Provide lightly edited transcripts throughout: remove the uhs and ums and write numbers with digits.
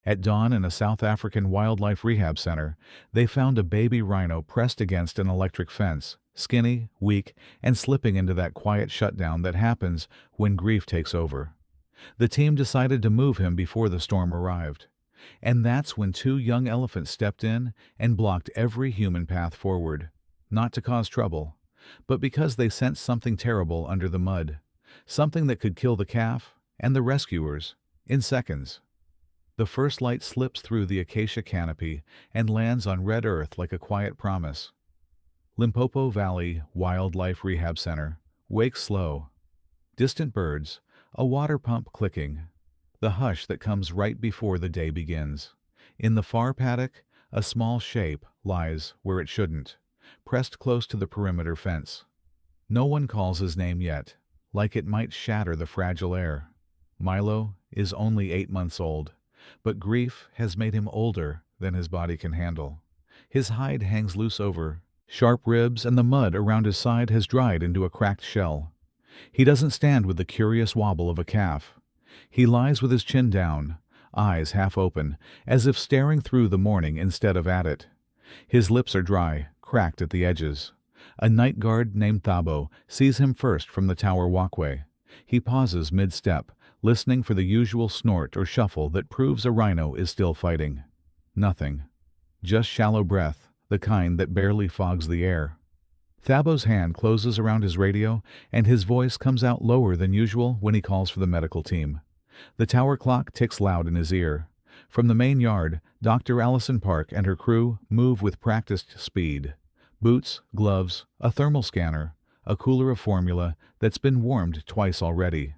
At dawn in a South African wildlife rehab center, they found a baby rhino pressed against an electric fence, skinny, weak, and slipping into that quiet shutdown that happens when grief takes over. The team decided to move him before the storm arrived. And that's when two young elephants stepped in and blocked every human path forward, not to cause trouble, but because they sensed something terrible under the mud, something that could kill the calf and the rescuers in seconds. The first light slips through the acacia canopy and lands on red earth like a quiet promise. Limpopo Valley Wildlife Rehab Center. Wake slow. Distant birds, a water pump clicking, the hush that comes right before the day begins. In the far paddock, a small shape lies where it shouldn't, pressed close to the perimeter fence. No one calls his name yet, like it might shatter the fragile air. Milo is only 8 months old, but grief has made him older than his body can handle. His hide hangs loose over sharp ribs, and the mud around his side has dried into a cracked shell. He doesn't stand with the curious wobble of a calf. He lies with his chin down, eyes half open, as if staring through the morning instead of at it. His lips are dry, cracked at the edges. A night guard named Thabo sees him first from the tower walkway. He pauses mid-step, listening for the usual snort or shuffle that proves a rhino is still fighting. Nothing. Just shallow breath, the kind that barely fogs the air. Thabo's hand closes around his radio, and his voice comes out lower than usual when he calls for the medical team. The tower clock ticks loud in his ear. From the main yard, Dr. Allison Park and her crew move with practiced speed. Boots, gloves, a thermal scanner, a cooler of formula that's been warmed twice already.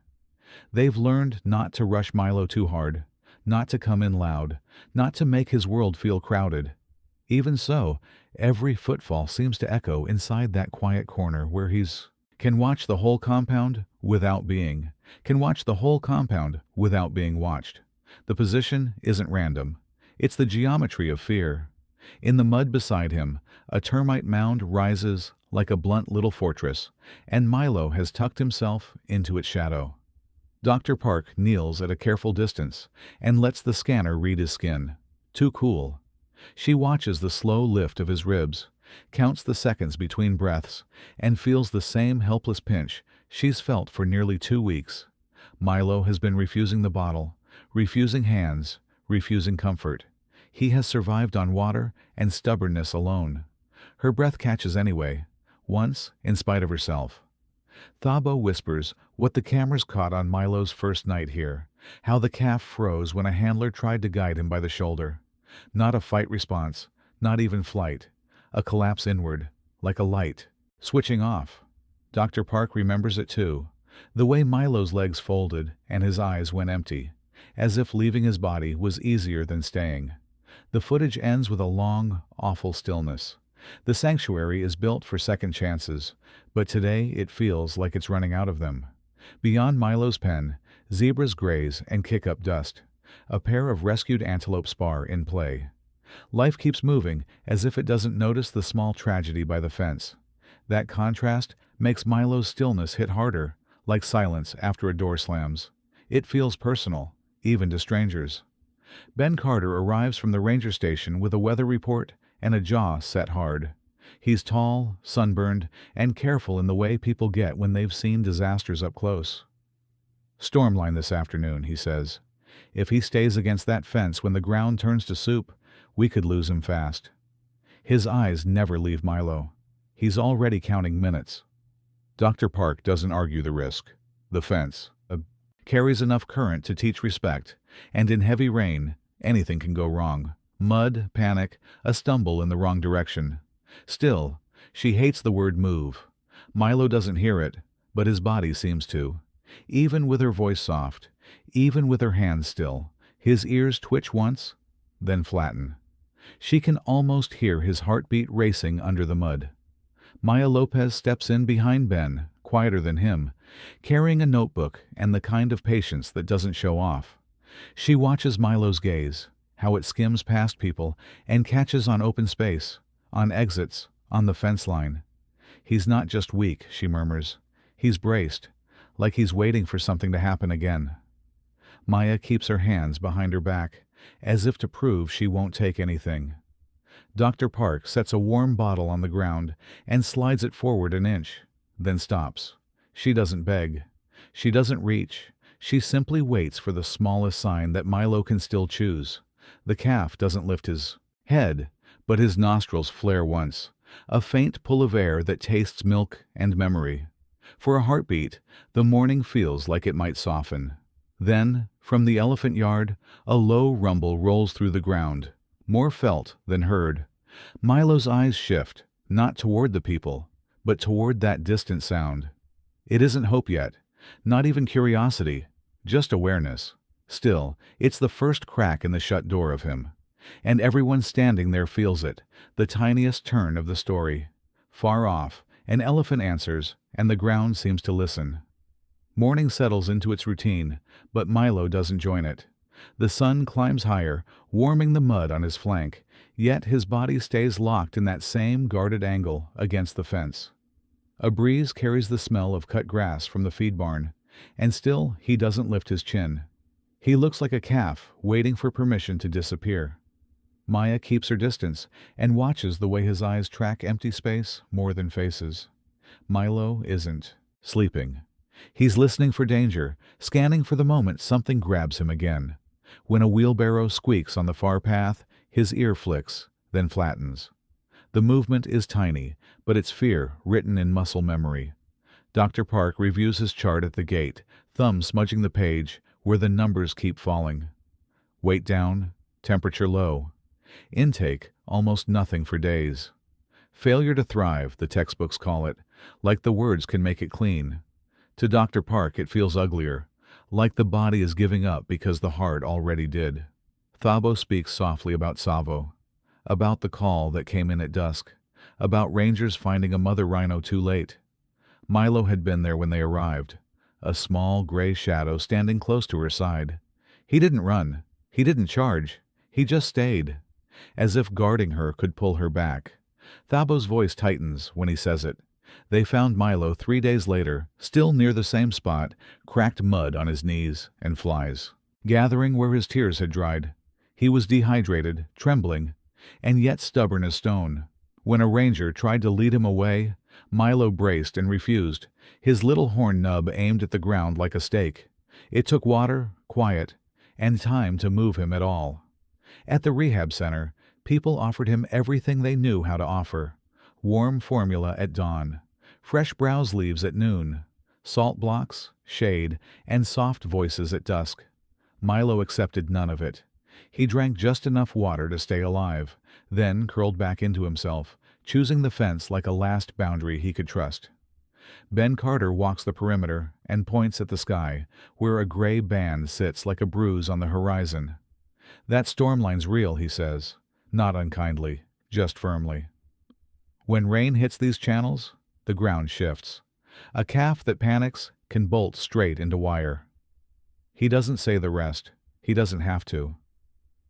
They've learned not to rush Milo too hard, not to come in loud, not to make his world feel crowded. Even so, every footfall seems to echo inside that quiet corner where can watch the whole compound without being watched. The position isn't random. It's the geometry of fear. In the mud beside him, a termite mound rises like a blunt little fortress, and Milo has tucked himself into its shadow. Dr. Park kneels at a careful distance and lets the scanner read his skin. Too cool. She watches the slow lift of his ribs, counts the seconds between breaths, and feels the same helpless pinch she's felt for nearly 2 weeks. Milo has been refusing the bottle, refusing hands, refusing comfort. He has survived on water and stubbornness alone. Her breath catches anyway, once in spite of herself. Thabo whispers what the cameras caught on Milo's first night here, how the calf froze when a handler tried to guide him by the shoulder. Not a fight response, not even flight. A collapse inward, like a light, switching off. Dr. Park remembers it too. The way Milo's legs folded and his eyes went empty, as if leaving his body was easier than staying. The footage ends with a long, awful stillness. The sanctuary is built for second chances, but today it feels like it's running out of them. Beyond Milo's pen, zebras graze and kick up dust. A pair of rescued antelope spar in play. Life keeps moving as if it doesn't notice the small tragedy by the fence. That contrast makes Milo's stillness hit harder, like silence after a door slams. It feels personal, even to strangers. Ben Carter arrives from the ranger station with a weather report and a jaw set hard. He's tall, sunburned, and careful in the way people get when they've seen disasters up close. "Storm line this afternoon," he says. "If he stays against that fence when the ground turns to soup, we could lose him fast." His eyes never leave Milo. He's already counting minutes. Dr. Park doesn't argue the risk. The fence carries enough current to teach respect, and in heavy rain, anything can go wrong. Mud, panic, a stumble in the wrong direction. Still, she hates the word move. Milo doesn't hear it, but his body seems to. Even with her voice soft, even with her hands still, his ears twitch once, then flatten. She can almost hear his heartbeat racing under the mud. Maya Lopez steps in behind Ben, quieter than him, carrying a notebook and the kind of patience that doesn't show off. She watches Milo's gaze, how it skims past people and catches on open space, on exits, on the fence line. He's not just weak, she murmurs. He's braced, like he's waiting for something to happen again. Maya keeps her hands behind her back, as if to prove she won't take anything. Dr. Park sets a warm bottle on the ground and slides it forward an inch, then stops. She doesn't beg. She doesn't reach. She simply waits for the smallest sign that Milo can still choose. The calf doesn't lift his head, but his nostrils flare once, a faint pull of air that tastes milk and memory. For a heartbeat, the morning feels like it might soften. Then, from the elephant yard, a low rumble rolls through the ground, more felt than heard. Milo's eyes shift, not toward the people, but toward that distant sound. It isn't hope yet, not even curiosity, just awareness. Still, it's the first crack in the shut door of him. And everyone standing there feels it, the tiniest turn of the story. Far off, an elephant answers, and the ground seems to listen. Morning settles into its routine, but Milo doesn't join it. The sun climbs higher, warming the mud on his flank, yet his body stays locked in that same guarded angle against the fence. A breeze carries the smell of cut grass from the feed barn, and still he doesn't lift his chin. He looks like a calf waiting for permission to disappear. Maya keeps her distance and watches the way his eyes track empty space more than faces. Milo isn't sleeping. He's listening for danger, scanning for the moment something grabs him again. When a wheelbarrow squeaks on the far path, his ear flicks, then flattens. The movement is tiny, but it's fear written in muscle memory. Dr. Park reviews his chart at the gate, thumb smudging the page where the numbers keep falling. Weight down, temperature low. Intake, almost nothing for days. Failure to thrive, the textbooks call it, like the words can make it clean. To Dr. Park it feels uglier, like the body is giving up because the heart already did. Thabo speaks softly about Savo, about the call that came in at dusk, about rangers finding a mother rhino too late. Milo had been there when they arrived, a small gray shadow standing close to her side. He didn't run, he didn't charge, he just stayed, as if guarding her could pull her back. Thabo's voice tightens when he says it. They found Milo 3 days later, still near the same spot, cracked mud on his knees and flies, gathering where his tears had dried. He was dehydrated, trembling, and yet stubborn as stone. When a ranger tried to lead him away, Milo braced and refused, his little horn nub aimed at the ground like a stake. It took water, quiet, and time to move him at all. At the rehab center, people offered him everything they knew how to offer. Warm formula at dawn, fresh browse leaves at noon, salt blocks, shade, and soft voices at dusk. Milo accepted none of it. He drank just enough water to stay alive, then curled back into himself, choosing the fence like a last boundary he could trust. Ben Carter walks the perimeter and points at the sky, where a gray band sits like a bruise on the horizon. That storm line's real, he says, not unkindly, just firmly. When rain hits these channels, the ground shifts. A calf that panics can bolt straight into wire. He doesn't say the rest. He doesn't have to.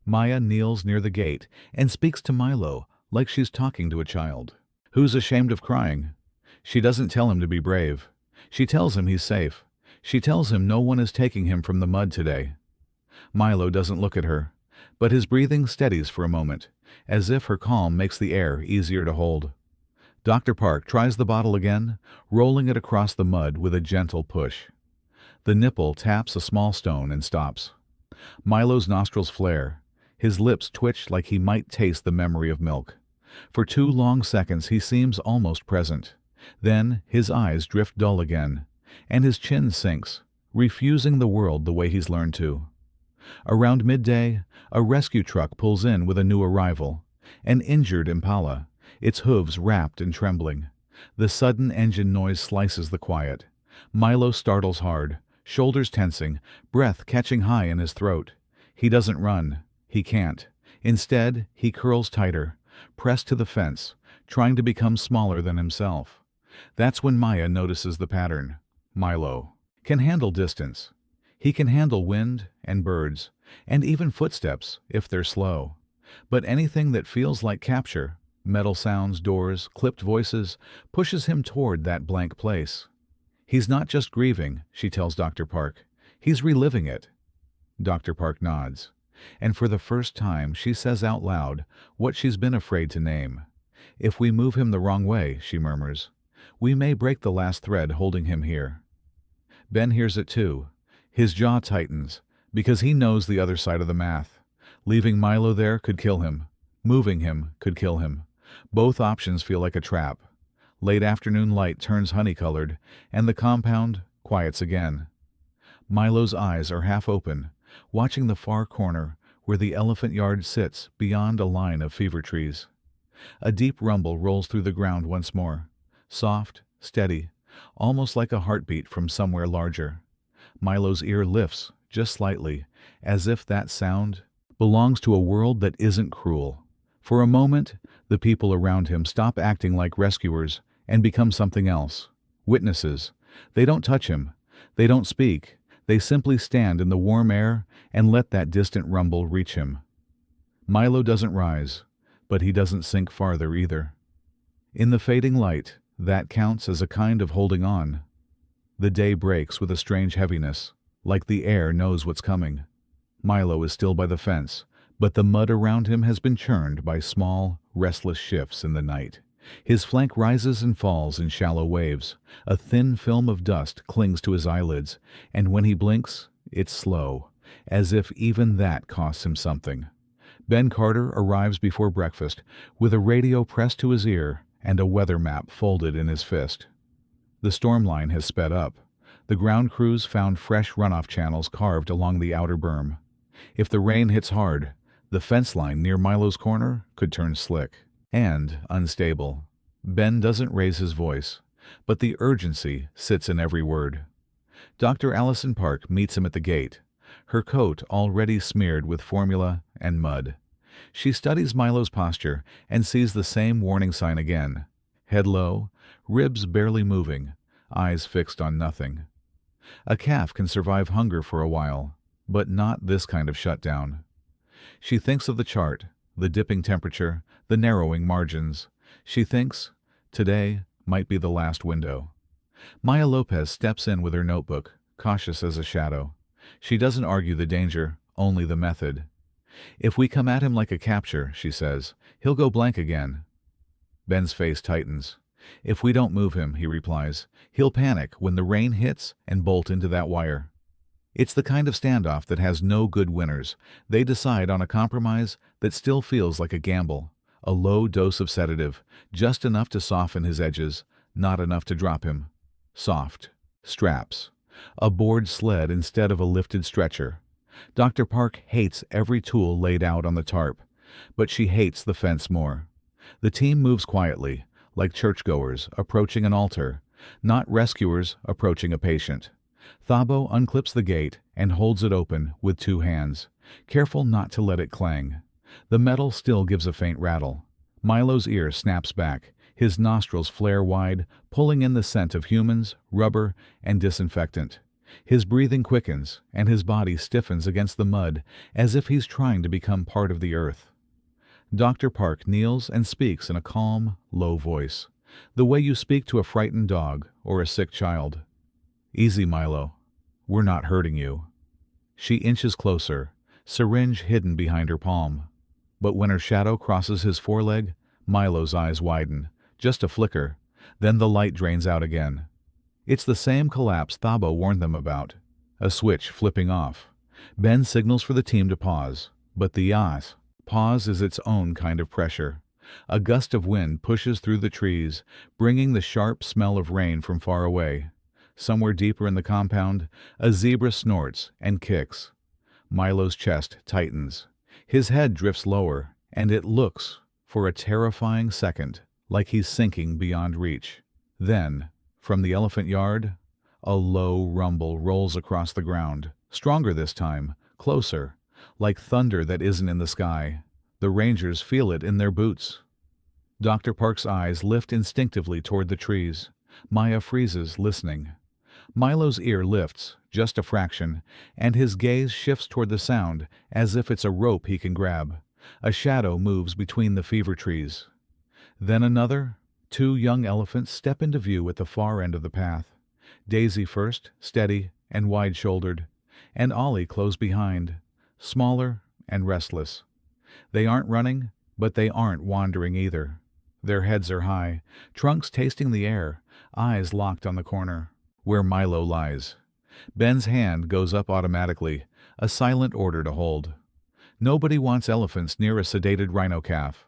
Maya kneels near the gate and speaks to Milo like she's talking to a child who's ashamed of crying. She doesn't tell him to be brave. She tells him he's safe. She tells him no one is taking him from the mud today. Milo doesn't look at her, but his breathing steadies for a moment, as if her calm makes the air easier to hold. Dr. Park tries the bottle again, rolling it across the mud with a gentle push. The nipple taps a small stone and stops. Milo's nostrils flare. His lips twitch like he might taste the memory of milk. For 2 long seconds he seems almost present. Then his eyes drift dull again, and his chin sinks, refusing the world the way he's learned to. Around midday, a rescue truck pulls in with a new arrival, an injured Impala, its hooves wrapped and trembling. The sudden engine noise slices the quiet. Milo startles hard, shoulders tensing, breath catching high in his throat. He doesn't run. He can't. Instead, he curls tighter, pressed to the fence, trying to become smaller than himself. That's when Maya notices the pattern. Milo can handle distance. He can handle wind and birds, and even footsteps if they're slow. But anything that feels like capture, metal sounds, doors, clipped voices, pushes him toward that blank place. He's not just grieving, she tells Dr. Park. He's reliving it. Dr. Park nods. and for the first time she says out loud what she's been afraid to name. "If we move him the wrong way," she murmurs, "we may break the last thread holding him here." Ben hears it too. His jaw tightens, because he knows the other side of the math. Leaving Milo there could kill him. Moving him could kill him. Both options feel like a trap. Late afternoon light turns honey-colored, and the compound quiets again. Milo's eyes are half open, watching the far corner where the elephant yard sits beyond a line of fever trees. A deep rumble rolls through the ground once more, soft, steady, almost like a heartbeat from somewhere larger. Milo's ear lifts, just slightly, as if that sound belongs to a world that isn't cruel. For a moment, the people around him stop acting like rescuers and become something else. Witnesses. They don't touch him. They don't speak. They simply stand in the warm air and let that distant rumble reach him. Milo doesn't rise, but he doesn't sink farther either. In the fading light, that counts as a kind of holding on. The day breaks with a strange heaviness, like the air knows what's coming. Milo is still by the fence, but the mud around him has been churned by small, restless shifts in the night. His flank rises and falls in shallow waves. A thin film of dust clings to his eyelids, and when he blinks, it's slow, as if even that costs him something. Ben Carter arrives before breakfast, with a radio pressed to his ear and a weather map folded in his fist. The storm line has sped up. The ground crews found fresh runoff channels carved along the outer berm. If the rain hits hard, the fence line near Milo's corner could turn slick and unstable. Ben doesn't raise his voice, but the urgency sits in every word. Dr. Allison Park meets him at the gate, her coat already smeared with formula and mud. She studies Milo's posture and sees the same warning sign again. Head low, ribs barely moving, eyes fixed on nothing. A calf can survive hunger for a while, but not this kind of shutdown. She thinks of the chart, the dipping temperature, the narrowing margins. She thinks, today might be the last window. Maya Lopez steps in with her notebook, cautious as a shadow. She doesn't argue the danger, only the method. "If we come at him like a capture," she says, "he'll go blank again." Ben's face tightens. "If we don't move him," he replies, "he'll panic when the rain hits and bolt into that wire." It's the kind of standoff that has no good winners. They decide on a compromise that still feels like a gamble. A low dose of sedative, just enough to soften his edges, not enough to drop him. Soft. Straps. A board sled instead of a lifted stretcher. Dr. Park hates every tool laid out on the tarp, but she hates the fence more. The team moves quietly, like churchgoers approaching an altar, not rescuers approaching a patient. Thabo unclips the gate and holds it open with two hands, careful not to let it clang. The metal still gives a faint rattle. Milo's ear snaps back, his nostrils flare wide, pulling in the scent of humans, rubber, and disinfectant. His breathing quickens, and his body stiffens against the mud, as if he's trying to become part of the earth. Dr. Park kneels and speaks in a calm, low voice, the way you speak to a frightened dog or a sick child. "Easy, Milo. We're not hurting you." She inches closer, syringe hidden behind her palm. But when her shadow crosses his foreleg, Milo's eyes widen. Just a flicker, then the light drains out again. It's the same collapse Thabo warned them about. A switch flipping off. Ben signals for the team to pause, but the pause is its own kind of pressure. A gust of wind pushes through the trees, bringing the sharp smell of rain from far away. Somewhere deeper in the compound, a zebra snorts and kicks. Milo's chest tightens. His head drifts lower, and it looks, for a terrifying second, like he's sinking beyond reach. Then, from the elephant yard, a low rumble rolls across the ground, stronger this time, closer, like thunder that isn't in the sky. The rangers feel it in their boots. Dr. Park's eyes lift instinctively toward the trees. Maya freezes, listening. Milo's ear lifts, just a fraction, and his gaze shifts toward the sound, as if it's a rope he can grab. A shadow moves between the fever trees. Then another. 2 young elephants step into view at the far end of the path. Daisy first, steady and wide-shouldered, and Ollie close behind, smaller and restless. They aren't running, but they aren't wandering either. Their heads are high, trunks tasting the air, eyes locked on the corner, where Milo lies. Ben's hand goes up automatically, a silent order to hold. Nobody wants elephants near a sedated rhino calf.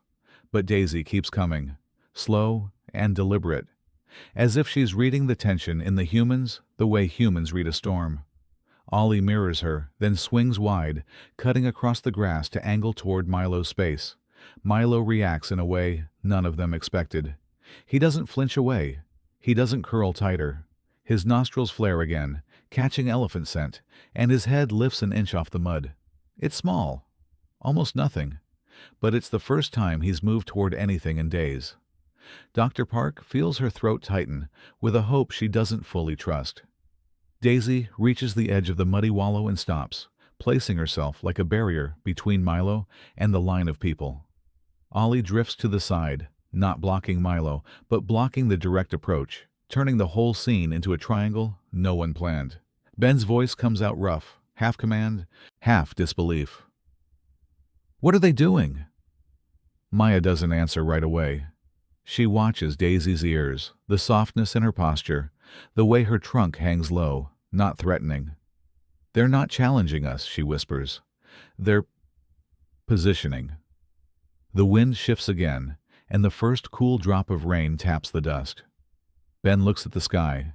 But Daisy keeps coming, slow and deliberate, as if she's reading the tension in the humans the way humans read a storm. Ollie mirrors her, then swings wide, cutting across the grass to angle toward Milo's space. Milo reacts in a way none of them expected. He doesn't flinch away. He doesn't curl tighter. His nostrils flare again, catching elephant scent, and his head lifts an inch off the mud. It's small, almost nothing, but it's the first time he's moved toward anything in days. Dr. Park feels her throat tighten, with a hope she doesn't fully trust. Daisy reaches the edge of the muddy wallow and stops, placing herself like a barrier between Milo and the line of people. Ollie drifts to the side, not blocking Milo, but blocking the direct approach, turning the whole scene into a triangle no one planned. Ben's voice comes out rough, half command, half disbelief. "What are they doing?" Maya doesn't answer right away. She watches Daisy's ears, the softness in her posture, the way her trunk hangs low, not threatening. "They're not challenging us," she whispers. "They're positioning." The wind shifts again, and the first cool drop of rain taps the dust. Ben looks at the sky,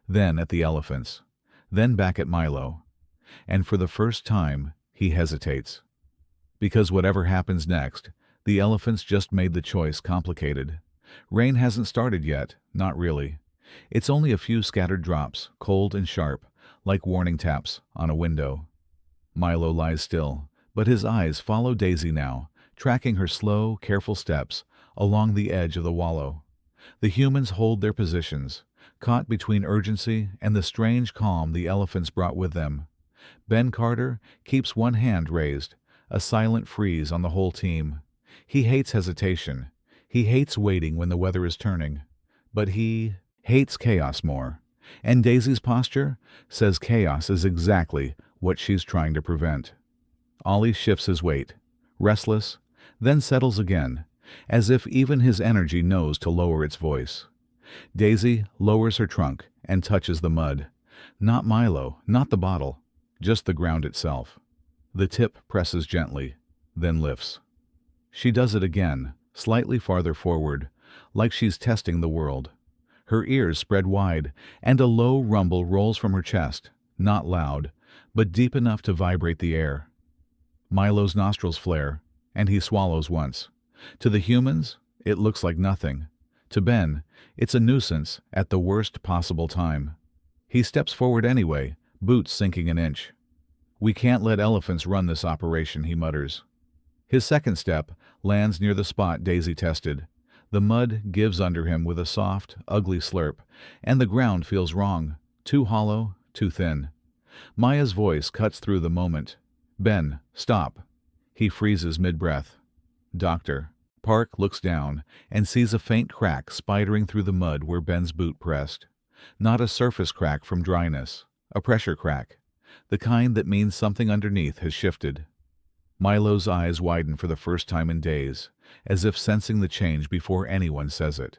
then at the elephants, then back at Milo, and for the first time he hesitates. Because whatever happens next, the elephants just made the choice complicated. Rain hasn't started yet, not really. It's only a few scattered drops, cold and sharp, like warning taps on a window. Milo lies still, but his eyes follow Daisy now, tracking her slow, careful steps along the edge of the wallow. The humans hold their positions, caught between urgency and the strange calm the elephants brought with them. Ben Carter keeps one hand raised, a silent freeze on the whole team. He hates hesitation. He hates waiting when the weather is turning. But he hates chaos more. And Daisy's posture says chaos is exactly what she's trying to prevent. Ollie shifts his weight, restless, then settles again, as if even his energy knows to lower its voice. Daisy lowers her trunk and touches the mud. Not Milo, not the bottle, just the ground itself. The tip presses gently, then lifts. She does it again, slightly farther forward, like she's testing the world. Her ears spread wide, and a low rumble rolls from her chest, not loud, but deep enough to vibrate the air. Milo's nostrils flare, and he swallows once. To the humans, it looks like nothing. To Ben, it's a nuisance at the worst possible time. He steps forward anyway, boots sinking an inch. "We can't let elephants run this operation," he mutters. His second step lands near the spot Daisy tested. The mud gives under him with a soft, ugly slurp, and the ground feels wrong, too hollow, too thin. Maya's voice cuts through the moment. "Ben, stop." He freezes mid-breath. "Doctor." Park looks down and sees a faint crack spidering through the mud where Ben's boot pressed. Not a surface crack from dryness, a pressure crack, the kind that means something underneath has shifted. Milo's eyes widen for the first time in days, as if sensing the change before anyone says it.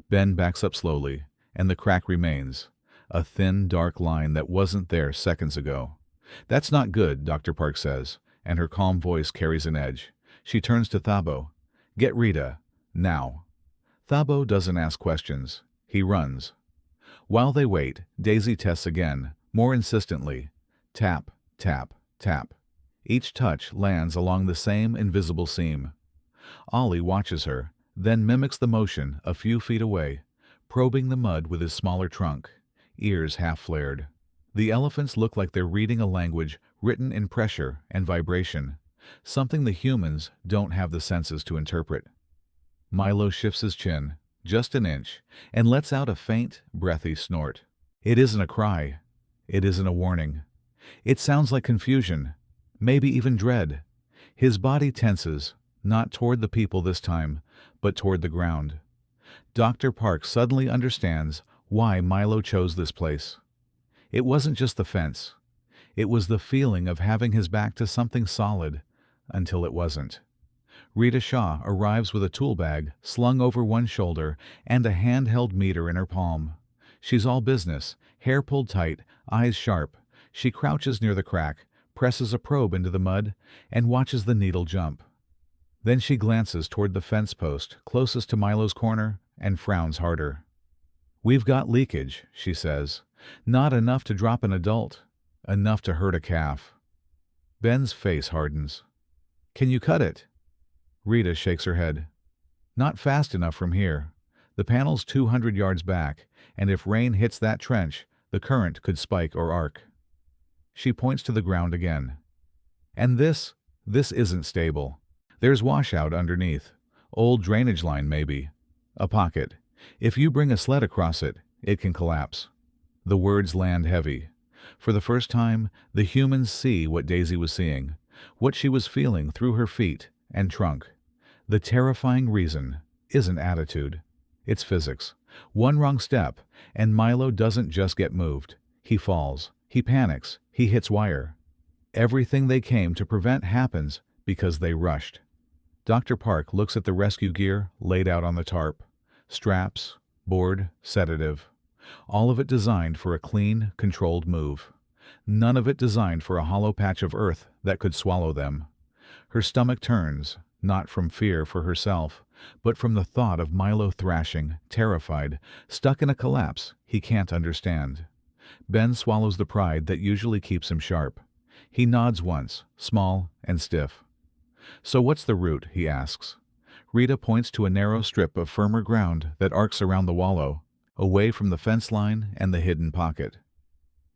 Ben backs up slowly, and the crack remains, a thin, dark line that wasn't there seconds ago. "That's not good," Dr. Park says, and her calm voice carries an edge. She turns to Thabo. "Get Rita, now." Thabo doesn't ask questions. He runs. While they wait, Daisy tests again, more insistently. Tap, tap, tap. Each touch lands along the same invisible seam. Ollie watches her, then mimics the motion a few feet away, probing the mud with his smaller trunk, ears half flared. The elephants look like they're reading a language written in pressure and vibration, something the humans don't have the senses to interpret. Milo shifts his chin, just an inch, and lets out a faint, breathy snort. It isn't a cry. It isn't a warning. It sounds like confusion, maybe even dread. His body tenses, not toward the people this time, but toward the ground. Dr. Park suddenly understands why Milo chose this place. It wasn't just the fence. It was the feeling of having his back to something solid, until it wasn't. Rita Shaw arrives with a tool bag slung over one shoulder and a handheld meter in her palm. She's all business, hair pulled tight, eyes sharp. She crouches near the crack, presses a probe into the mud, and watches the needle jump. Then she glances toward the fence post closest to Milo's corner and frowns harder. "We've got leakage," she says. "Not enough to drop an adult, enough to hurt a calf." Ben's face hardens. "Can you cut it?" Rita shakes her head. "Not fast enough from here. The panel's 200 yards back, and if rain hits that trench, the current could spike or arc." She points to the ground again. "And this isn't stable. There's washout underneath. Old drainage line maybe. A pocket. If you bring a sled across it, it can collapse." The words land heavy. For the first time, the humans see what Daisy was seeing, what she was feeling through her feet and trunk. The terrifying reason isn't attitude. It's physics. One wrong step, and Milo doesn't just get moved. He falls. He panics. He hits wire. Everything they came to prevent happens because they rushed. Dr. Park looks at the rescue gear laid out on the tarp. Straps, board, sedative. All of it designed for a clean, controlled move. None of it designed for a hollow patch of earth that could swallow them. Her stomach turns, not from fear for herself, but from the thought of Milo thrashing, terrified, stuck in a collapse he can't understand. Ben swallows the pride that usually keeps him sharp. He nods once, small and stiff. "So what's the route?" he asks. Rita points to a narrow strip of firmer ground that arcs around the wallow, away from the fence line and the hidden pocket.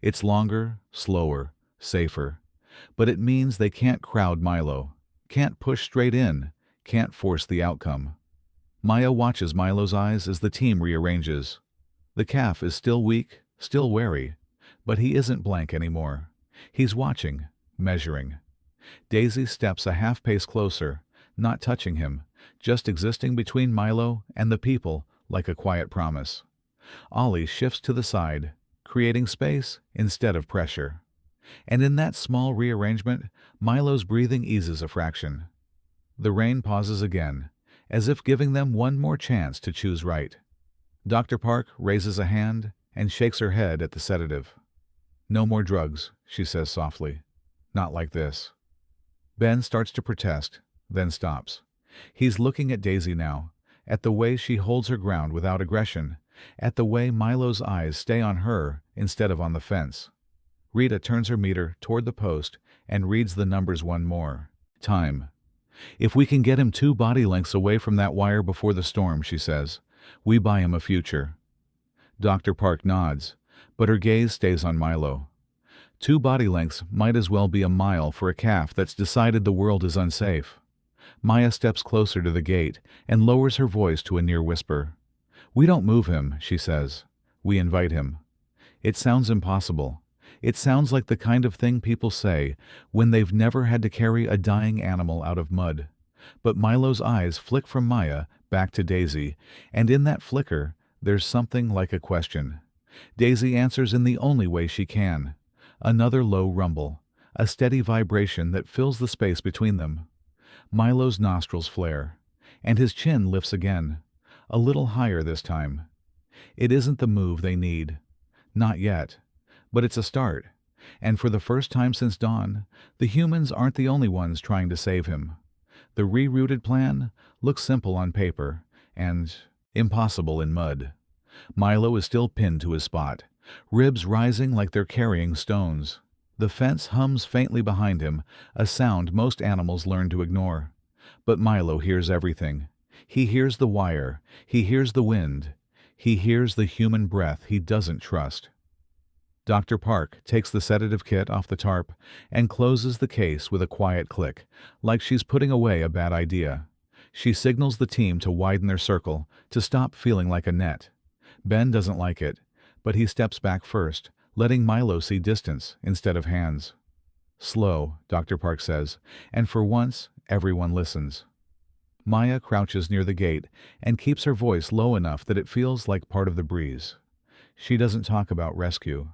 It's longer, slower, safer, but it means they can't crowd Milo, can't push straight in, can't force the outcome. Maya watches Milo's eyes as the team rearranges. The calf is still weak, still wary, but he isn't blank anymore. He's watching, measuring. Daisy steps a half pace closer, not touching him, just existing between Milo and the people like a quiet promise. Ollie shifts to the side, creating space instead of pressure. And in that small rearrangement, Milo's breathing eases a fraction. The rain pauses again, as if giving them one more chance to choose right. Dr. Park raises a hand and shakes her head at the sedative. "No more drugs," she says softly. "Not like this." Ben starts to protest, then stops. He's looking at Daisy now, at the way she holds her ground without aggression, at the way Milo's eyes stay on her instead of on the fence. Rita turns her meter toward the post and reads the numbers one more. Time. "If we can get him 2 body lengths away from that wire before the storm," she says, "we buy him a future." Dr. Park nods, but her gaze stays on Milo. 2 body lengths might as well be a mile for a calf that's decided the world is unsafe. Maya steps closer to the gate and lowers her voice to a near whisper. "We don't move him," she says. "We invite him." It sounds impossible. It sounds like the kind of thing people say when they've never had to carry a dying animal out of mud. But Milo's eyes flick from Maya back to Daisy, and in that flicker, there's something like a question. Daisy answers in the only way she can. Another low rumble, a steady vibration that fills the space between them. Milo's nostrils flare, and his chin lifts again, a little higher this time. It isn't the move they need. Not yet. But it's a start. And for the first time since dawn, the humans aren't the only ones trying to save him. The rerouted plan looks simple on paper and impossible in mud. Milo is still pinned to his spot, ribs rising like they're carrying stones. The fence hums faintly behind him, a sound most animals learn to ignore. But Milo hears everything. He hears the wire. He hears the wind. He hears the human breath he doesn't trust. Dr. Park takes the sedative kit off the tarp and closes the case with a quiet click, like she's putting away a bad idea. She signals the team to widen their circle, to stop feeling like a net. Ben doesn't like it, but he steps back first, letting Milo see distance instead of hands. "Slow," Dr. Park says, and for once, everyone listens. Maya crouches near the gate and keeps her voice low enough that it feels like part of the breeze. She doesn't talk about rescue.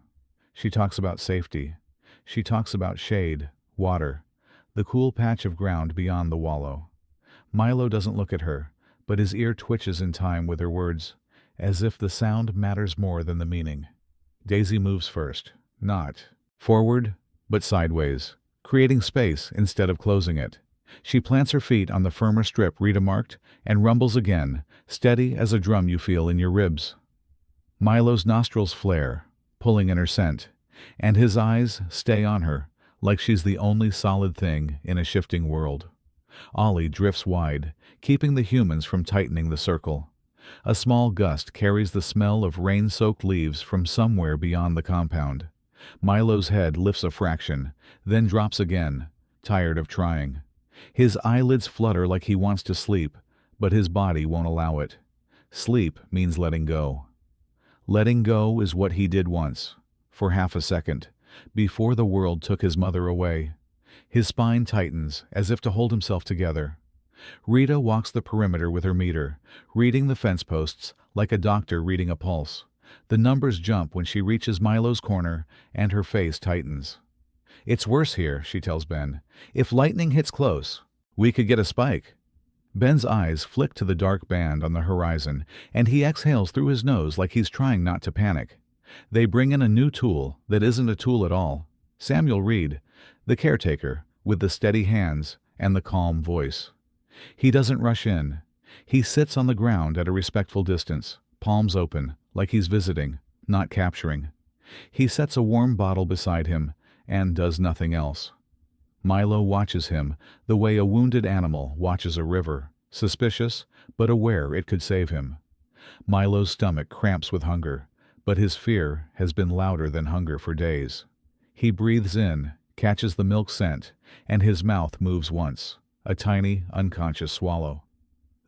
She talks about safety. She talks about shade, water, the cool patch of ground beyond the wallow. Milo doesn't look at her, but his ear twitches in time with her words, as if the sound matters more than the meaning. Daisy moves first, not forward, but sideways, creating space instead of closing it. She plants her feet on the firmer strip Rita marked and rumbles again, steady as a drum you feel in your ribs. Milo's nostrils flare, pulling in her scent, and his eyes stay on her, like she's the only solid thing in a shifting world. Ollie drifts wide, keeping the humans from tightening the circle. A small gust carries the smell of rain-soaked leaves from somewhere beyond the compound. Milo's head lifts a fraction, then drops again, tired of trying. His eyelids flutter like he wants to sleep, but his body won't allow it. Sleep means letting go. Letting go is what he did once, for half a second, before the world took his mother away. His spine tightens, as if to hold himself together. Rita walks the perimeter with her meter, reading the fence posts like a doctor reading a pulse. The numbers jump when she reaches Milo's corner, and her face tightens. "It's worse here," she tells Ben. "If lightning hits close, we could get a spike." Ben's eyes flick to the dark band on the horizon, and he exhales through his nose like he's trying not to panic. They bring in a new tool that isn't a tool at all. Samuel Reed, the caretaker, with the steady hands and the calm voice. He doesn't rush in. He sits on the ground at a respectful distance, palms open, like he's visiting, not capturing. He sets a warm bottle beside him and does nothing else. Milo watches him the way a wounded animal watches a river, suspicious but aware it could save him. Milo's stomach cramps with hunger, but his fear has been louder than hunger for days. He breathes in, catches the milk scent, and his mouth moves once, a tiny, unconscious swallow.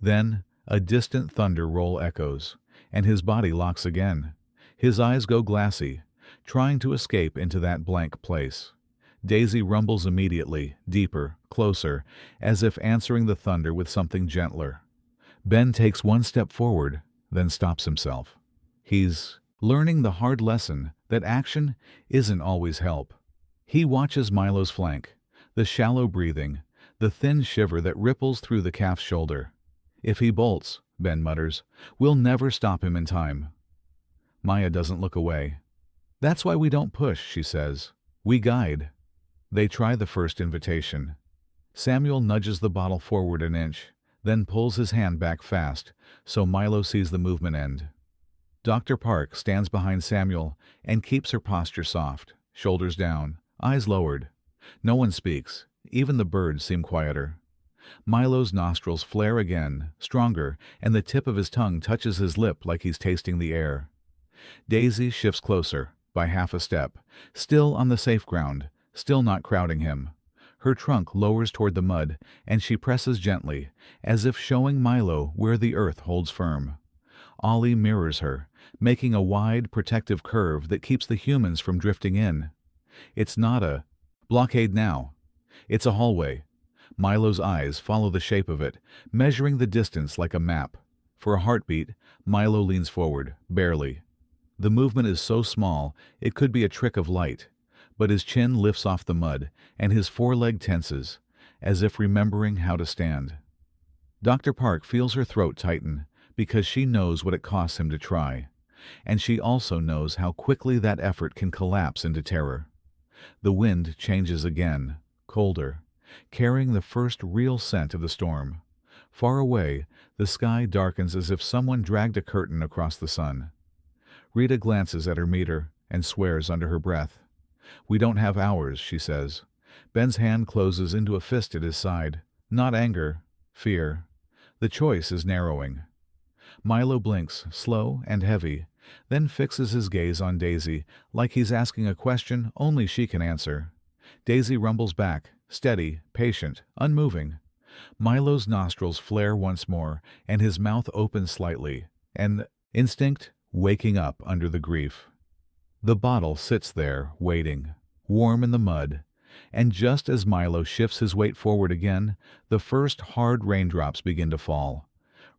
Then a distant thunder roll echoes, and his body locks again. His eyes go glassy, trying to escape into that blank place. Daisy rumbles immediately, deeper, closer, as if answering the thunder with something gentler. Ben takes one step forward, then stops himself. He's learning the hard lesson that action isn't always help. He watches Milo's flank, the shallow breathing, the thin shiver that ripples through the calf's shoulder. "If he bolts," Ben mutters, "we'll never stop him in time." Maya doesn't look away. "That's why we don't push," she says. "We guide." They try the first invitation. Samuel nudges the bottle forward an inch, then pulls his hand back fast, so Milo sees the movement end. Dr. Park stands behind Samuel and keeps her posture soft, shoulders down, eyes lowered. No one speaks, even the birds seem quieter. Milo's nostrils flare again, stronger, and the tip of his tongue touches his lip like he's tasting the air. Daisy shifts closer, by half a step, still on the safe ground, still not crowding him. Her trunk lowers toward the mud, and she presses gently, as if showing Milo where the earth holds firm. Ollie mirrors her, making a wide, protective curve that keeps the humans from drifting in. It's not a blockade now. It's a hallway. Milo's eyes follow the shape of it, measuring the distance like a map. For a heartbeat, Milo leans forward, barely. The movement is so small, it could be a trick of light. But his chin lifts off the mud, and his foreleg tenses, as if remembering how to stand. Dr. Park feels her throat tighten, because she knows what it costs him to try. And she also knows how quickly that effort can collapse into terror. The wind changes again, colder, carrying the first real scent of the storm. Far away, the sky darkens as if someone dragged a curtain across the sun. Rita glances at her meter and swears under her breath. "We don't have hours," she says. Ben's hand closes into a fist at his side. Not anger, fear. The choice is narrowing. Milo blinks, slow and heavy, then fixes his gaze on Daisy, like he's asking a question only she can answer. Daisy rumbles back, steady, patient, unmoving. Milo's nostrils flare once more, and his mouth opens slightly, an instinct waking up under the grief. The bottle sits there, waiting, warm in the mud, and just as Milo shifts his weight forward again, the first hard raindrops begin to fall.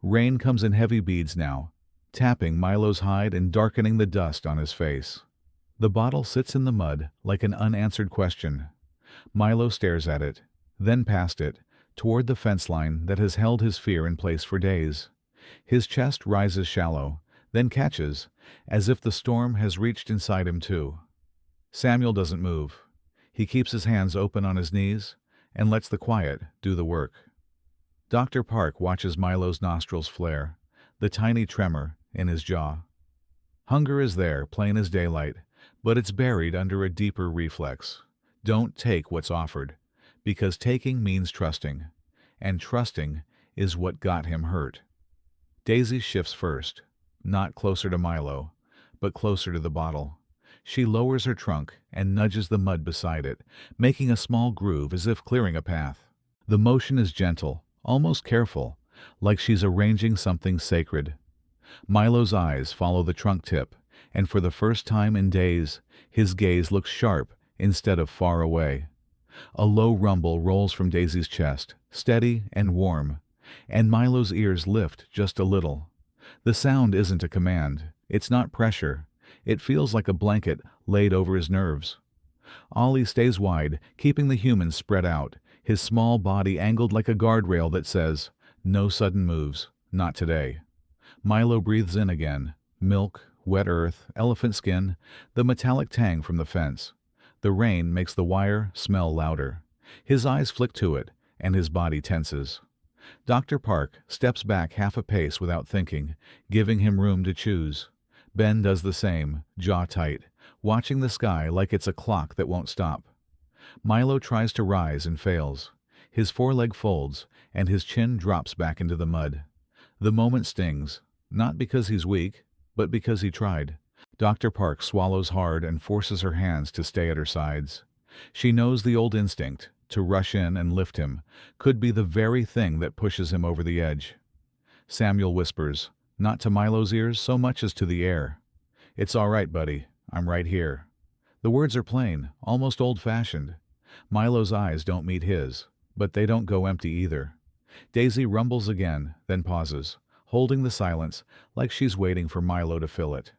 Rain comes in heavy beads now, tapping Milo's hide and darkening the dust on his face. The bottle sits in the mud like an unanswered question. Milo stares at it, then past it, toward the fence line that has held his fear in place for days. His chest rises shallow, then catches, as if the storm has reached inside him too. Samuel doesn't move. He keeps his hands open on his knees and lets the quiet do the work. Dr. Park watches Milo's nostrils flare, the tiny tremor in his jaw. Hunger is there, plain as daylight, but it's buried under a deeper reflex. Don't take what's offered, because taking means trusting, and trusting is what got him hurt. Daisy shifts first, not closer to Milo, but closer to the bottle. She lowers her trunk and nudges the mud beside it, making a small groove as if clearing a path. The motion is gentle, almost careful, like she's arranging something sacred. Milo's eyes follow the trunk tip, and for the first time in days, his gaze looks sharp instead of far away. A low rumble rolls from Daisy's chest, steady and warm, and Milo's ears lift just a little. The sound isn't a command. It's not pressure. It feels like a blanket laid over his nerves. Ollie stays wide, keeping the human spread out, his small body angled like a guardrail that says, "No sudden moves, not today." Milo breathes in again. Milk, wet earth, elephant skin, the metallic tang from the fence. The rain makes the wire smell louder. His eyes flick to it, and his body tenses. Dr. Park steps back half a pace without thinking, giving him room to choose. Ben does the same, jaw tight, watching the sky like it's a clock that won't stop. Milo tries to rise and fails. His foreleg folds, and his chin drops back into the mud. The moment stings, not because he's weak, but because he tried. Dr. Park swallows hard and forces her hands to stay at her sides. She knows the old instinct, to rush in and lift him, could be the very thing that pushes him over the edge. Samuel whispers, not to Milo's ears so much as to the air. "It's all right, buddy. I'm right here." The words are plain, almost old-fashioned. Milo's eyes don't meet his, but they don't go empty either. Daisy rumbles again, then pauses, holding the silence like she's waiting for Milo to fill it.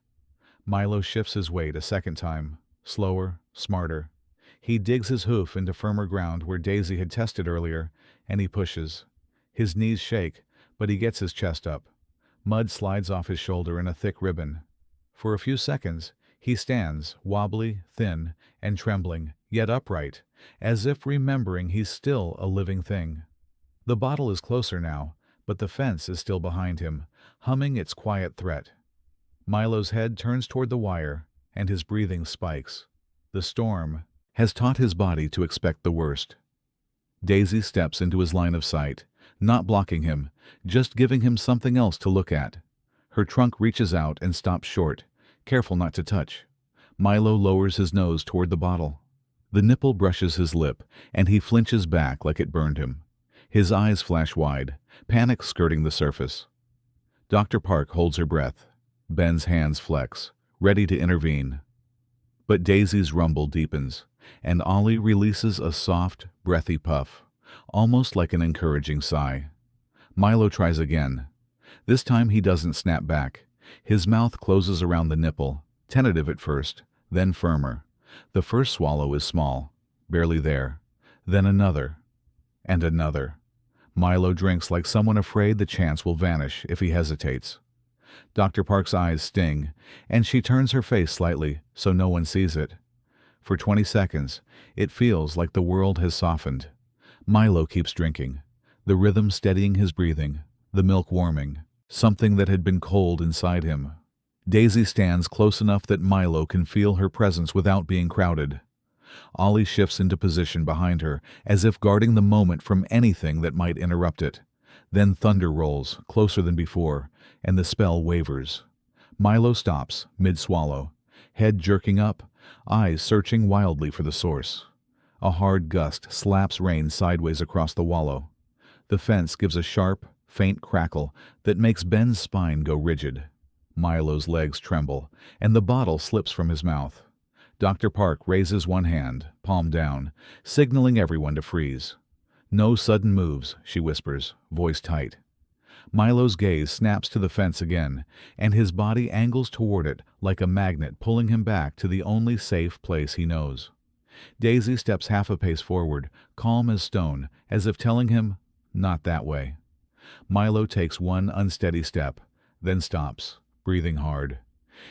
Milo shifts his weight a second time, slower, smarter. He digs his hoof into firmer ground where Daisy had tested earlier, and he pushes. His knees shake, but he gets his chest up. Mud slides off his shoulder in a thick ribbon. For a few seconds, he stands, wobbly, thin, and trembling, yet upright, as if remembering he's still a living thing. The bottle is closer now, but the fence is still behind him, humming its quiet threat. Milo's head turns toward the wire, and his breathing spikes. The storm has taught his body to expect the worst. Daisy steps into his line of sight, not blocking him, just giving him something else to look at. Her trunk reaches out and stops short, careful not to touch. Milo lowers his nose toward the bottle. The nipple brushes his lip, and he flinches back like it burned him. His eyes flash wide, panic skirting the surface. Dr. Park holds her breath. Ben's hands flex, ready to intervene. But Daisy's rumble deepens, and Ollie releases a soft, breathy puff, almost like an encouraging sigh. Milo tries again. This time he doesn't snap back. His mouth closes around the nipple, tentative at first, then firmer. The first swallow is small, barely there. Then another, and another. Milo drinks like someone afraid the chance will vanish if he hesitates. Dr. Park's eyes sting, and she turns her face slightly so no one sees it. For 20 seconds, it feels like the world has softened. Milo keeps drinking, the rhythm steadying his breathing, the milk warming, something that had been cold inside him. Daisy stands close enough that Milo can feel her presence without being crowded. Ollie shifts into position behind her, as if guarding the moment from anything that might interrupt it. Then thunder rolls, closer than before, and the spell wavers. Milo stops, mid-swallow, head jerking up, eyes searching wildly for the source. A hard gust slaps rain sideways across the wallow. The fence gives a sharp, faint crackle that makes Ben's spine go rigid. Milo's legs tremble, and the bottle slips from his mouth. Dr. Park raises one hand, palm down, signaling everyone to freeze. "No sudden moves," she whispers, voice tight. Milo's gaze snaps to the fence again, and his body angles toward it like a magnet pulling him back to the only safe place he knows. Daisy steps half a pace forward, calm as stone, as if telling him, "Not that way." Milo takes one unsteady step, then stops, breathing hard.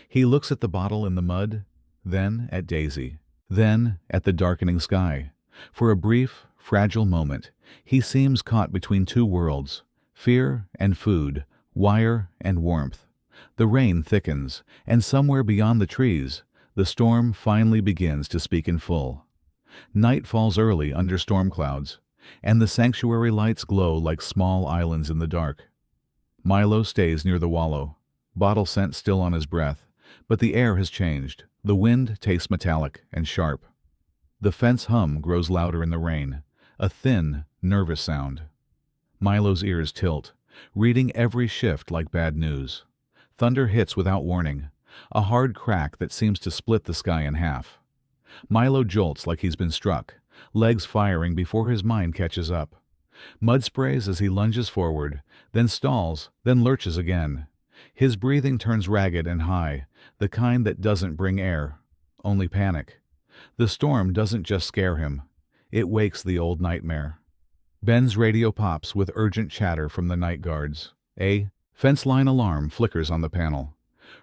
He looks at the bottle in the mud, then at Daisy, then at the darkening sky. For a brief, fragile moment, he seems caught between two worlds, fear and food, wire and warmth. The rain thickens, and somewhere beyond the trees, the storm finally begins to speak in full. Night falls early under storm clouds, and the sanctuary lights glow like small islands in the dark. Milo stays near the wallow, bottle scent still on his breath, but the air has changed. The wind tastes metallic and sharp. The fence hum grows louder in the rain, a thin, nervous sound. Milo's ears tilt, reading every shift like bad news. Thunder hits without warning, a hard crack that seems to split the sky in half. Milo jolts like he's been struck, legs firing before his mind catches up. Mud sprays as he lunges forward, then stalls, then lurches again. His breathing turns ragged and high, the kind that doesn't bring air, only panic. The storm doesn't just scare him, it wakes the old nightmare. Ben's radio pops with urgent chatter from the night guards. A fence line alarm flickers on the panel.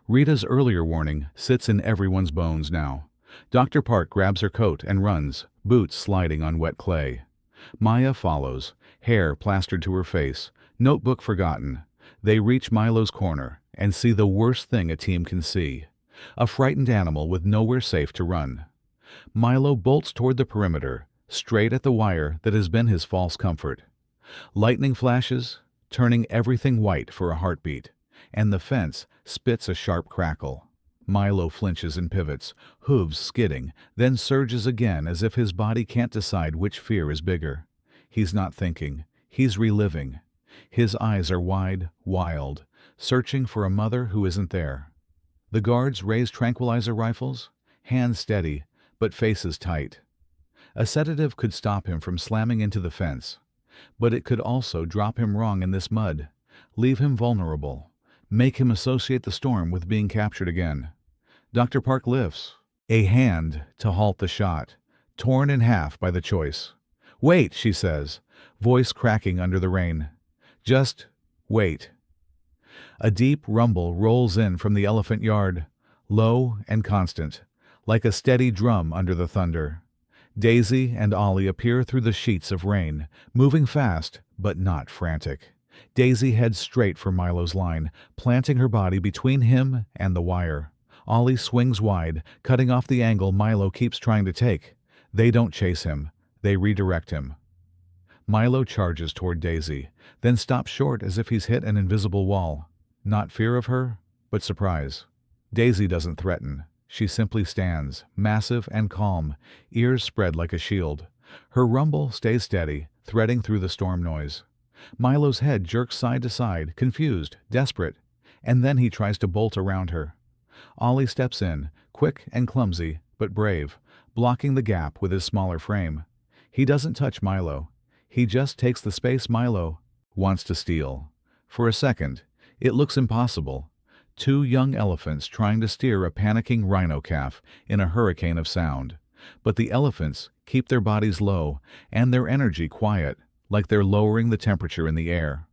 Rita's earlier warning sits in everyone's bones now. Dr. Park grabs her coat and runs, boots sliding on wet clay. Maya follows, hair plastered to her face, notebook forgotten. They reach Milo's corner and see the worst thing a team can see, a frightened animal with nowhere safe to run. Milo bolts toward the perimeter, straight at the wire that has been his false comfort. Lightning flashes, turning everything white for a heartbeat, and the fence spits a sharp crackle. Milo flinches and pivots, hooves skidding, then surges again as if his body can't decide which fear is bigger. He's not thinking, he's reliving. His eyes are wide, wild, searching for a mother who isn't there. The guards raise tranquilizer rifles, hands steady, but faces tight. A sedative could stop him from slamming into the fence, but it could also drop him wrong in this mud, leave him vulnerable, make him associate the storm with being captured again. Dr. Park lifts a hand to halt the shot, torn in half by the choice. "Wait," she says, voice cracking under the rain. "Just wait." A deep rumble rolls in from the elephant yard, low and constant, like a steady drum under the thunder. Daisy and Ollie appear through the sheets of rain, moving fast but not frantic. Daisy heads straight for Milo's line, planting her body between him and the wire. Ollie swings wide, cutting off the angle Milo keeps trying to take. They don't chase him, they redirect him. Milo charges toward Daisy, then stops short as if he's hit an invisible wall. Not fear of her, but surprise. Daisy doesn't threaten. She simply stands, massive and calm, ears spread like a shield. Her rumble stays steady, threading through the storm noise. Milo's head jerks side to side, confused, desperate, and then he tries to bolt around her. Ollie steps in, quick and clumsy, but brave, blocking the gap with his smaller frame. He doesn't touch Milo. He just takes the space Milo wants to steal. For a second, it looks impossible. Two young elephants trying to steer a panicking rhino calf in a hurricane of sound. But the elephants keep their bodies low and their energy quiet, like they're lowering the temperature in the air.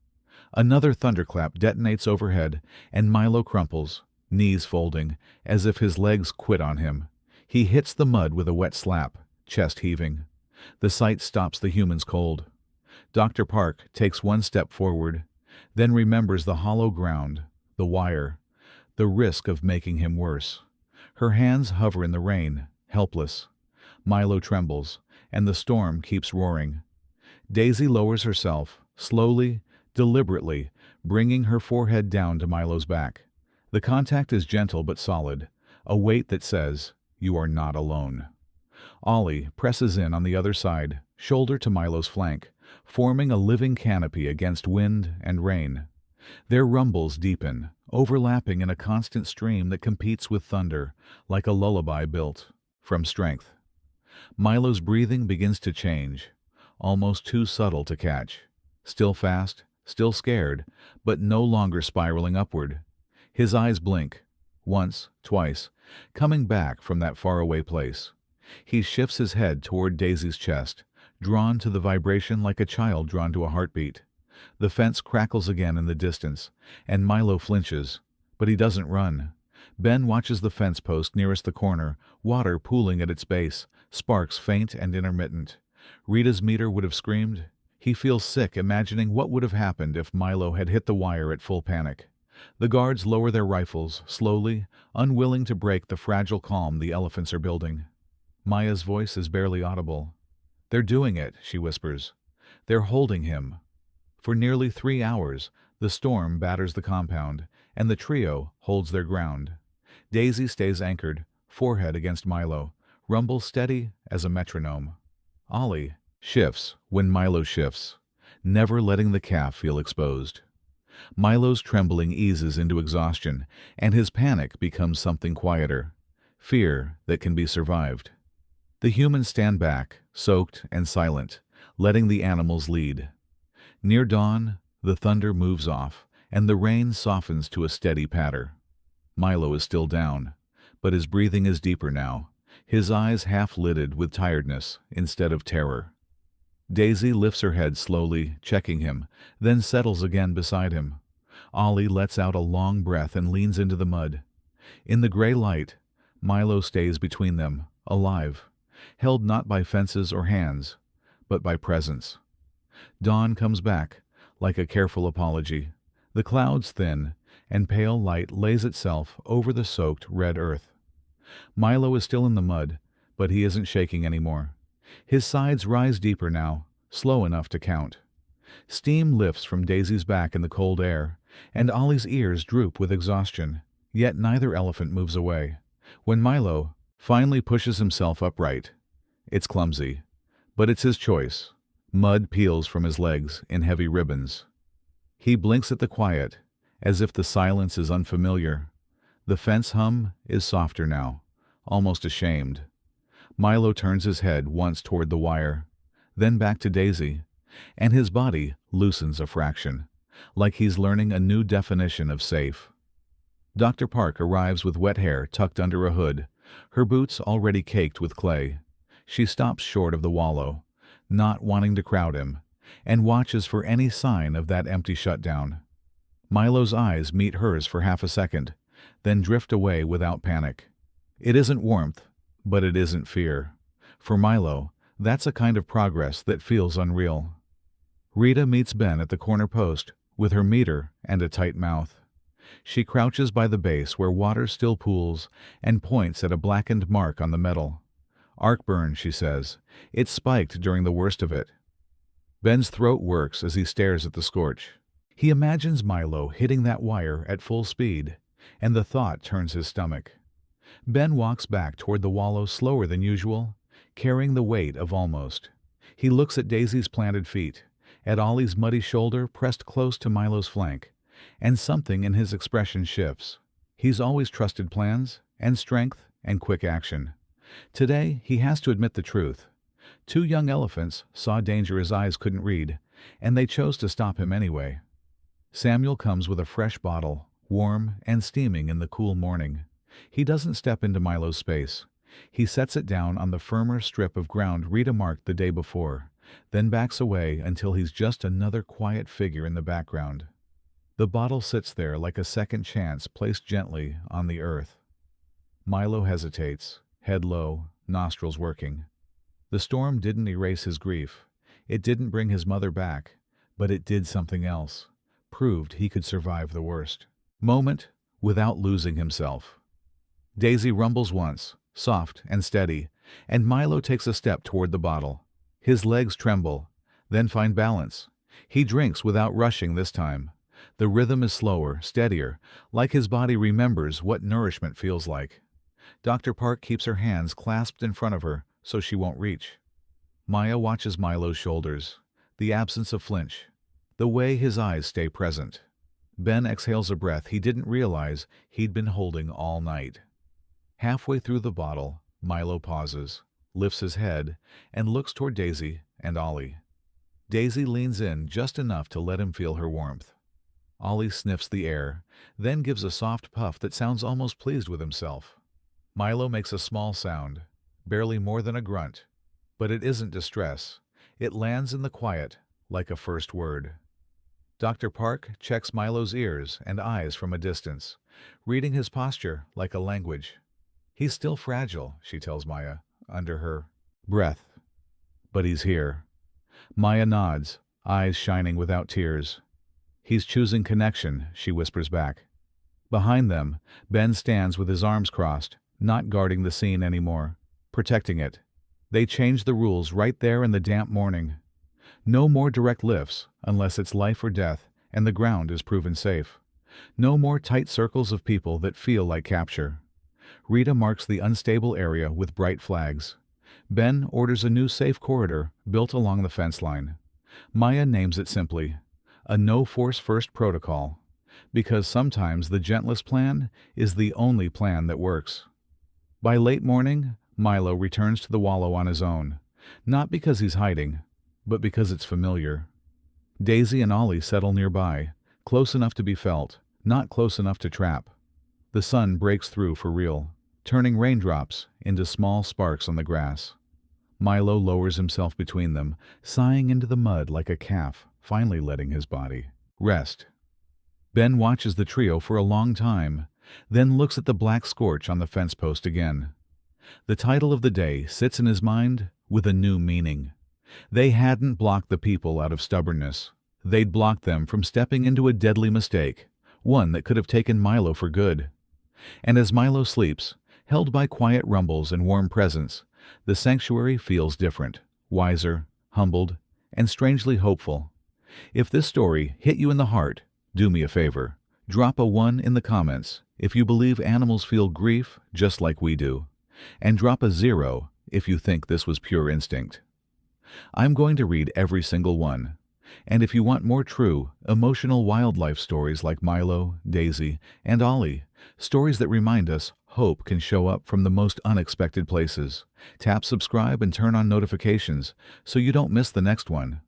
Another thunderclap detonates overhead, and Milo crumples, knees folding, as if his legs quit on him. He hits the mud with a wet slap, chest heaving. The sight stops the humans cold. Dr. Park takes one step forward, then remembers the hollow ground, the wire, the risk of making him worse. Her hands hover in the rain, helpless. Milo trembles, and the storm keeps roaring. Daisy lowers herself, slowly, deliberately, bringing her forehead down to Milo's back. The contact is gentle but solid, a weight that says, "You are not alone." Ollie presses in on the other side, shoulder to Milo's flank, forming a living canopy against wind and rain. Their rumbles deepen, overlapping in a constant stream that competes with thunder, like a lullaby built from strength. Milo's breathing begins to change, almost too subtle to catch. Still fast, still scared, but no longer spiraling upward. His eyes blink, once, twice, coming back from that faraway place. He shifts his head toward Daisy's chest, drawn to the vibration like a child drawn to a heartbeat. The fence crackles again in the distance, and Milo flinches, but he doesn't run. Ben watches the fence post nearest the corner, water pooling at its base, sparks faint and intermittent. Rita's meter would have screamed. He feels sick imagining what would have happened if Milo had hit the wire at full panic. The guards lower their rifles, slowly, unwilling to break the fragile calm the elephants are building. Maya's voice is barely audible. "They're doing it," she whispers. "They're holding him." For nearly 3 hours, the storm batters the compound, and the trio holds their ground. Daisy stays anchored, forehead against Milo, rumble steady as a metronome. Ollie shifts when Milo shifts, never letting the calf feel exposed. Milo's trembling eases into exhaustion, and his panic becomes something quieter, fear that can be survived. The humans stand back, soaked and silent, letting the animals lead. Near dawn, the thunder moves off, and the rain softens to a steady patter. Milo is still down, but his breathing is deeper now, his eyes half-lidded with tiredness instead of terror. Daisy lifts her head slowly, checking him, then settles again beside him. Ollie lets out a long breath and leans into the mud. In the gray light, Milo stays between them, alive, held not by fences or hands, but by presence. Dawn comes back, like a careful apology. The clouds thin, and pale light lays itself over the soaked red earth. Milo is still in the mud, but he isn't shaking anymore. His sides rise deeper now, slow enough to count. Steam lifts from Daisy's back in the cold air, and Ollie's ears droop with exhaustion, yet neither elephant moves away. When Milo finally pushes himself upright, it's clumsy, but it's his choice. Mud peels from his legs in heavy ribbons. He blinks at the quiet, as if the silence is unfamiliar. The fence hum is softer now, almost ashamed. Milo turns his head once toward the wire, then back to Daisy, and his body loosens a fraction, like he's learning a new definition of safe. Dr. Park arrives with wet hair tucked under a hood, her boots already caked with clay. She stops short of the wallow, not wanting to crowd him, and watches for any sign of that empty shutdown. Milo's eyes meet hers for half a second, then drift away without panic. It isn't warmth, but it isn't fear. For Milo, that's a kind of progress that feels unreal. Rita meets Ben at the corner post, with her meter and a tight mouth. She crouches by the base where water still pools and points at a blackened mark on the metal. "Arc burn," she says. "It's spiked during the worst of it." Ben's throat works as he stares at the scorch. He imagines Milo hitting that wire at full speed, and the thought turns his stomach. Ben walks back toward the wallow slower than usual, carrying the weight of almost. He looks at Daisy's planted feet, at Ollie's muddy shoulder pressed close to Milo's flank, and something in his expression shifts. He's always trusted plans, and strength, and quick action. Today, he has to admit the truth. 2 young elephants saw danger his eyes couldn't read, and they chose to stop him anyway. Samuel comes with a fresh bottle, warm and steaming in the cool morning. He doesn't step into Milo's space. He sets it down on the firmer strip of ground Rita marked the day before, then backs away until he's just another quiet figure in the background. The bottle sits there like a second chance placed gently on the earth. Milo hesitates, head low, nostrils working. The storm didn't erase his grief. It didn't bring his mother back, but it did something else. Proved he could survive the worst moment without losing himself. Daisy rumbles once, soft and steady, and Milo takes a step toward the bottle. His legs tremble, then find balance. He drinks without rushing this time. The rhythm is slower, steadier, like his body remembers what nourishment feels like. Dr. Park keeps her hands clasped in front of her so she won't reach. Maya watches Milo's shoulders, the absence of flinch, the way his eyes stay present. Ben exhales a breath he didn't realize he'd been holding all night. Halfway through the bottle, Milo pauses, lifts his head, and looks toward Daisy and Ollie. Daisy leans in just enough to let him feel her warmth. Ollie sniffs the air, then gives a soft puff that sounds almost pleased with himself. Milo makes a small sound, barely more than a grunt. But it isn't distress. It lands in the quiet, like a first word. Dr. Park checks Milo's ears and eyes from a distance, reading his posture like a language. He's still fragile, she tells Maya, under her breath. But he's here. Maya nods, eyes shining without tears. He's choosing connection, she whispers back. Behind them, Ben stands with his arms crossed, not guarding the scene anymore, protecting it. They change the rules right there in the damp morning. No more direct lifts, unless it's life or death, and the ground is proven safe. No more tight circles of people that feel like capture. Rita marks the unstable area with bright flags. Ben orders a new safe corridor built along the fence line. Maya names it simply, a no-force first protocol, because sometimes the gentlest plan is the only plan that works. By late morning, Milo returns to the wallow on his own, not because he's hiding, but because it's familiar. Daisy and Ollie settle nearby, close enough to be felt, not close enough to trap. The sun breaks through for real, turning raindrops into small sparks on the grass. Milo lowers himself between them, sighing into the mud like a calf, finally letting his body rest. Ben watches the trio for a long time, then looks at the black scorch on the fence post again. The title of the day sits in his mind with a new meaning. They hadn't blocked the people out of stubbornness. They'd blocked them from stepping into a deadly mistake, one that could have taken Milo for good. And as Milo sleeps, held by quiet rumbles and warm presence, the sanctuary feels different, wiser, humbled, and strangely hopeful. If this story hit you in the heart, do me a favor. Drop a 1 in the comments if you believe animals feel grief just like we do, and drop a 0 if you think this was pure instinct. I'm going to read every single one, and if you want more true, emotional wildlife stories like Milo, Daisy, and Ollie, stories that remind us hope can show up from the most unexpected places, tap subscribe and turn on notifications so you don't miss the next one.